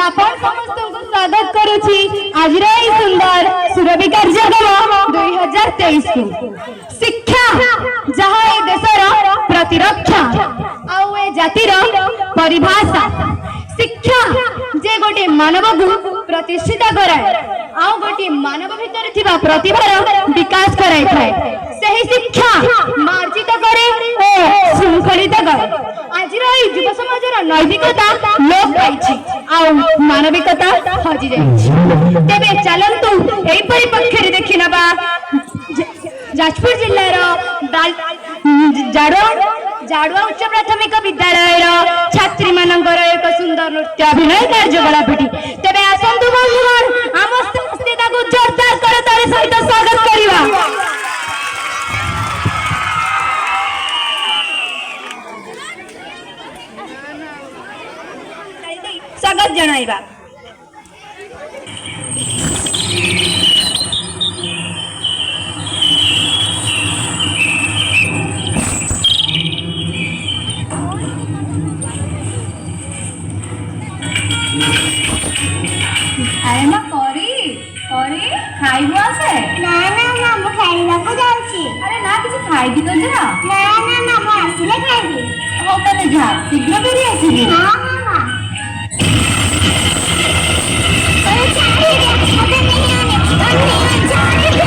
आपण समस्तଙ୍କୁ स्वागत करूची आज रही सुंदर सुरभि कार्यक्रम 2023 को शिक्षा जहाँ ए देशर प्रतिरक्षा आउ ए जातिर परिभाषा शिक्षा जे गोटे मानव को प्रतिष्ठित कराए आउ गोटे मानव भितर थिबा प्रतिभार विकास कराई थाए सही शिक्षा मार्जित करे ओ शृंखलित करे आज रही युव समाजर नैतिकता लोप पाइछि आउ मानविकता हजि जाइछि तेबे चलंतु एई परिपक्षरे देखि नबा जाजपुर जिल्लार जाडुआ उच्च प्राथमिक विद्यालय छात्री मानकर एक सुंदर नृत्य अभिनय कार्यकलापटी तेरे आसंतु बंधुगण आम समस्ते ताको जोरदार करताली सहित स्वागत करिवा स्वागत जणाइबा अरे ना करी करी खाइबो आसे ना ना ना मु खाइला को जाउची अरे ना किछि खाइबी तो जा ना ना ना मु आसिले खाइबी हो तने जा शीघ्र बेरी आसीबी हां मामा अरे चाहे दे अबे नहीं आने अन्य जाने दे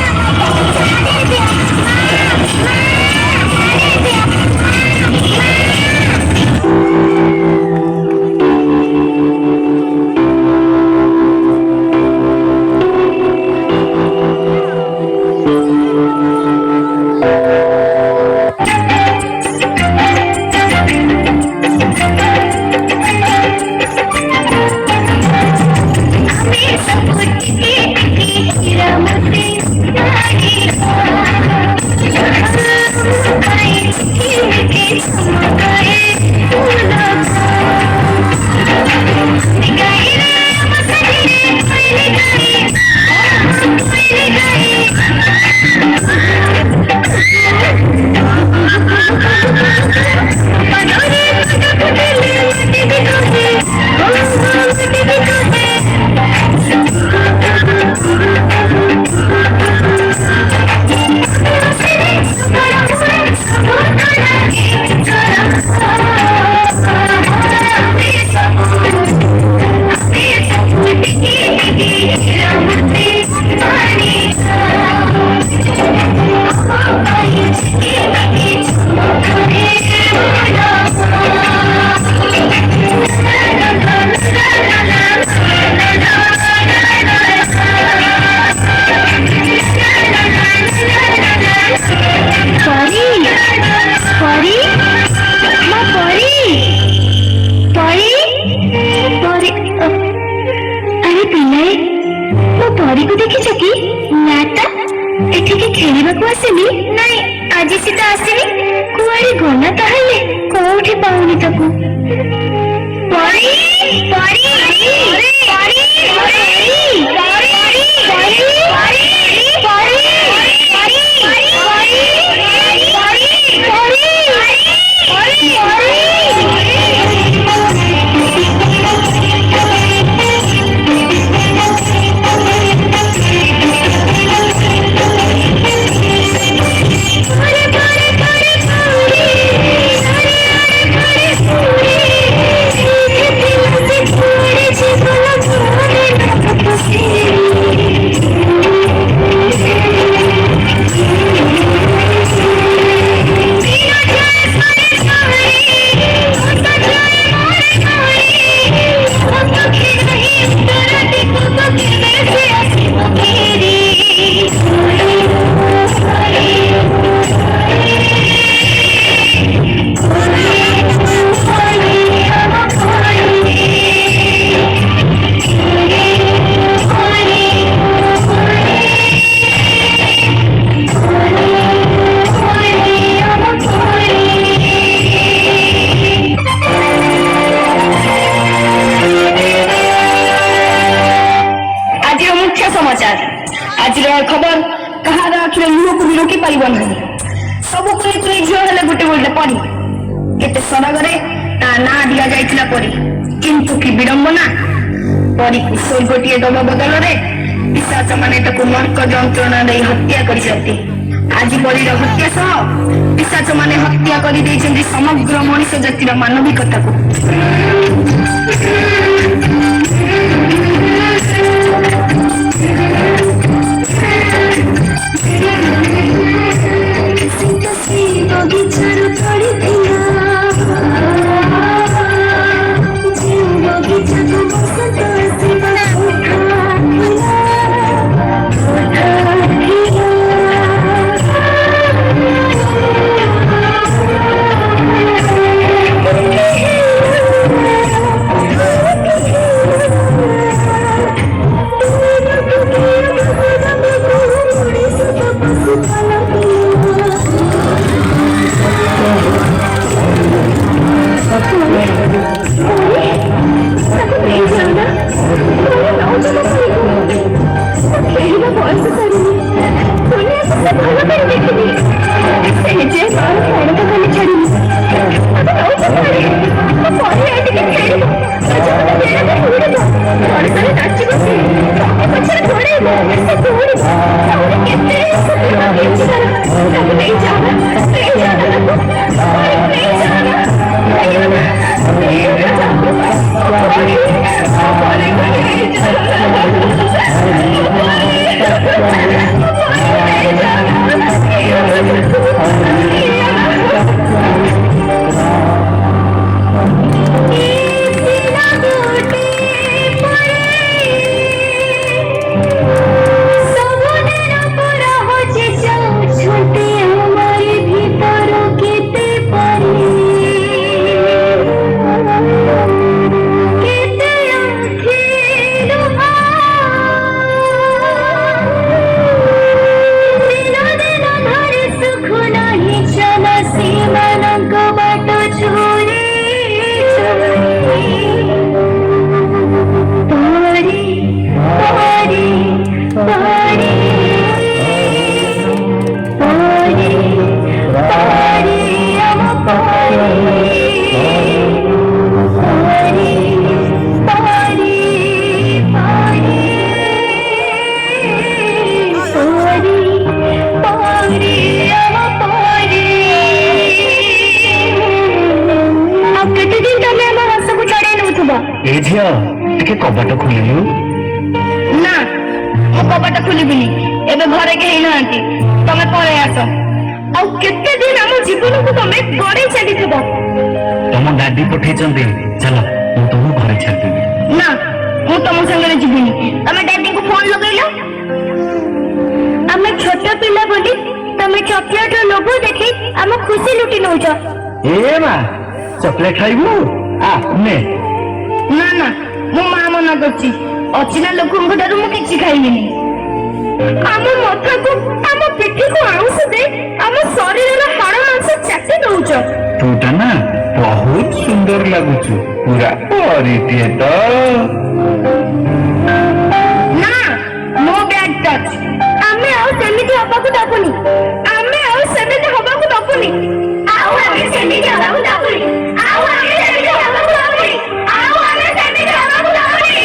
जाने दे खबर कहार आखिर लुह को भी रोकी पारिबन सब कुली कुली झियो हेले गोटे गोटे परी केते सरगरे ता ना दिया जाइतिला परी किंतु की विडंबना ପରୀକୁ ଗୋଟିଏ ଦମ ବଦଳରେ ପିଶାଚ ମାନେ ତାକୁ ନର୍କ ଯନ୍ତ୍ରଣା ଦେଇ ହତ୍ୟା କରିଛନ୍ତି। ଆଜି ପରୀର ହତ୍ୟା ସହ ପିଶାଚ ମାନେ ହତ୍ୟା କରିଦେଇଛନ୍ତି ସମଗ୍ର ମଣିଷ ଜାତିର ମାନବିକତାକୁ। ବଗିଚାରୁ ଫଳିଥିଲା ଯେଉଁ ବଗିଚାକୁ ବସନ୍ତ ଆସିବା ଝିଅ ଟିକେ କବାଟ ଖୋଲିଲୁ। ନା ମୁଁ କବାଟ ଖୋଲିବିନି, ଏବେ ଘରେ କେହି ନାହାନ୍ତି, ତମେ ପଳେଇ ଆସ। ଆଉ କେତେ ଦିନ ଆମ ଜୀବନକୁ ତମେ ଗଡେଇ ଚାଲିଥିବ। ତମ ଡାଡି ପଠେଇଛନ୍ତି, ଚାଲ ମୁଁ ତମକୁ ଘରେ ଛାଡ଼ିଦେବି। ନା ମୁଁ ତମ ସାଙ୍ଗରେ ଯିବିନି, ତମେ ଡାଡିଙ୍କୁ ଫୋନ ଲଗେଇଲ। ଆମେ ଛୋଟ ପିଲା ବୋଲି ତମେ ଚକୋଲେଟ ର ଲୋଭ ଦେଖି ଆମ ଖୁସି ଲୁଟି ନଉଛ। ଏ ମା ଚକଲେଟ ଖାଇବୁ? ଆ ନେ। ନା ନା ମୋ ମା ମନା କରୁଛି, ଅଚିହ୍ନା ଲୋକଙ୍କ ଠାରୁ ମୁଁ କିଛି ଖାଇବିନି। ଆମ ମଥାକୁ ଆମ ପିଠିକୁ ଆଉଁଶ ଦେଇ ଆମ ଶରୀରର ହାଡ଼ ମାଂସ ଚାଟି ଦଉଛ। ତୁଟା ନା ବହୁତ ସୁନ୍ଦର ଲାଗୁଛୁ, ପୁରା ପରିଟିଏ ତ। ନା ମୋ ବ୍ୟାଡ୍ ଟଚ୍। ଆମେ ଆଉ ସେମିତି ହବାକୁ ଦବୁନି, ଆମେ ଆଉ ସେମିତି ହବାକୁ ଦବୁନି, ଆଉ ଆମେ ସେମିତି ହବାକୁ ଦବୁନି, ଆଉ ଆମେ ସେମିତି ହବାକୁ ଦବୁନି, ଆଉ ଆମେ ସେମିତି ହବାକୁ ଦବୁନି।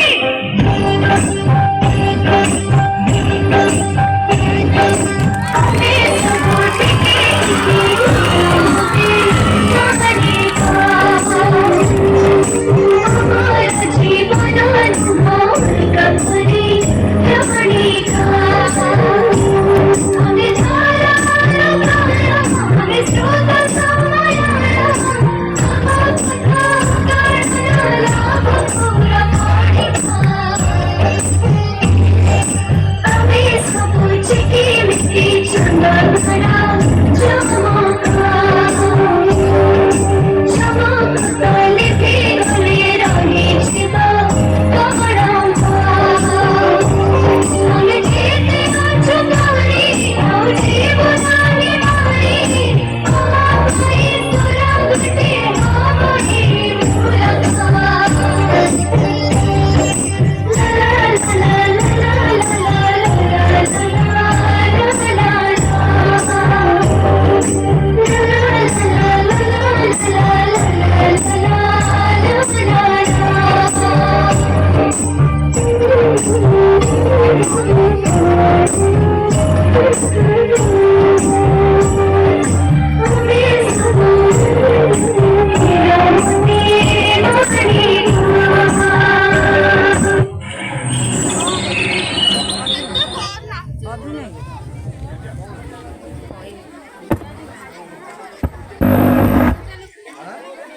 জীবন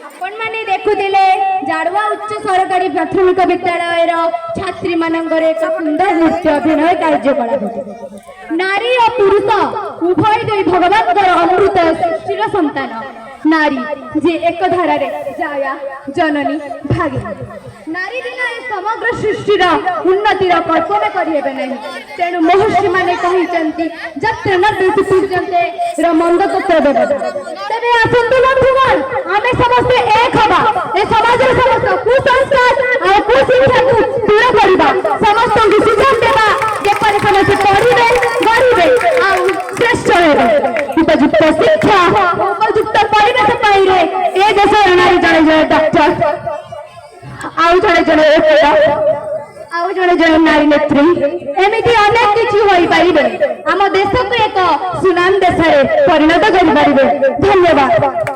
ଆପଣମାନେ ଦେଖୁଥିଲେ ଜାଡୁଆ ଉଚ୍ଚ ସରକାରୀ ପ୍ରାଥମିକ ବିଦ୍ୟାଳୟର ଛାତ୍ରୀ ମାନଙ୍କର ଏକ ସୁନ୍ଦର ନୃତ୍ୟ ଅଭିନୟ କାର୍ଯ୍ୟକଳାପ। ନାରୀ ଓ ପୁରୁଷ ଉଭୟ ଦୁଇ ଭଗବାନଙ୍କର ଅମୃତ ସୃଷ୍ଟିର ସନ୍ତାନ। ନାରୀ ଯେ ଏକ ଧାରାରେ ଜାୟା ଜନନୀ ଭାଗିନୀ। ନାରୀ ବିନା ଏ ସମଗ୍ର ସୃଷ୍ଟିର ଉନ୍ନତିର କଳ୍ପନା କରିହେବେ ନାହିଁ। ତେଣୁ ମହର୍ଷି ମାନେ କହିଛନ୍ତି ଯତ୍ର ନର୍ଦତି ପୂଜ୍ୟନ୍ତେ ରମନ୍ଦ ତତ୍ର ଦେବତା। ତେବେ ଆସନ୍ତୁ ବନ୍ଧୁଗଣ, ଆମେ ସମସ୍ତେ ଏକ ହବା, ଏ ସମାଜର ସମସ୍ତ କୁସଂସ୍କାର ଆଉ କୁଶିକ୍ଷାକୁ ଦୂର କରିବା, ସମସ୍ତଙ୍କୁ ସୁଯୋଗ ଦେବା, ଯେପରି ସମସ୍ତେ ପଢିବେ ଗଢିବେ ଆଉ ଶ୍ରେଷ୍ଠ ହେବେ। ଉପଯୁକ୍ତ ଶିକ୍ଷା ଉପଯୁକ୍ତ ପରିବେଶ ପାଇଲେ ଏ ଦେଶର ନାରୀ ଜଣେ ଜଣେ ଡକ୍ଟର, ଆଉ ଜଣେ ଜଣେ ଓକିଲ, ଆଉ ଜଣେ ଜଣେ ନାରୀ ନେତ୍ରୀ, ଏମିତି ଅନେକ କିଛି ହୋଇପାରିବେ। ଆମ ଦେଶକୁ ଏକ ସୁନାମ ଦେଶରେ ପରିଣତ କରିପାରିବେ। ଧନ୍ୟବାଦ।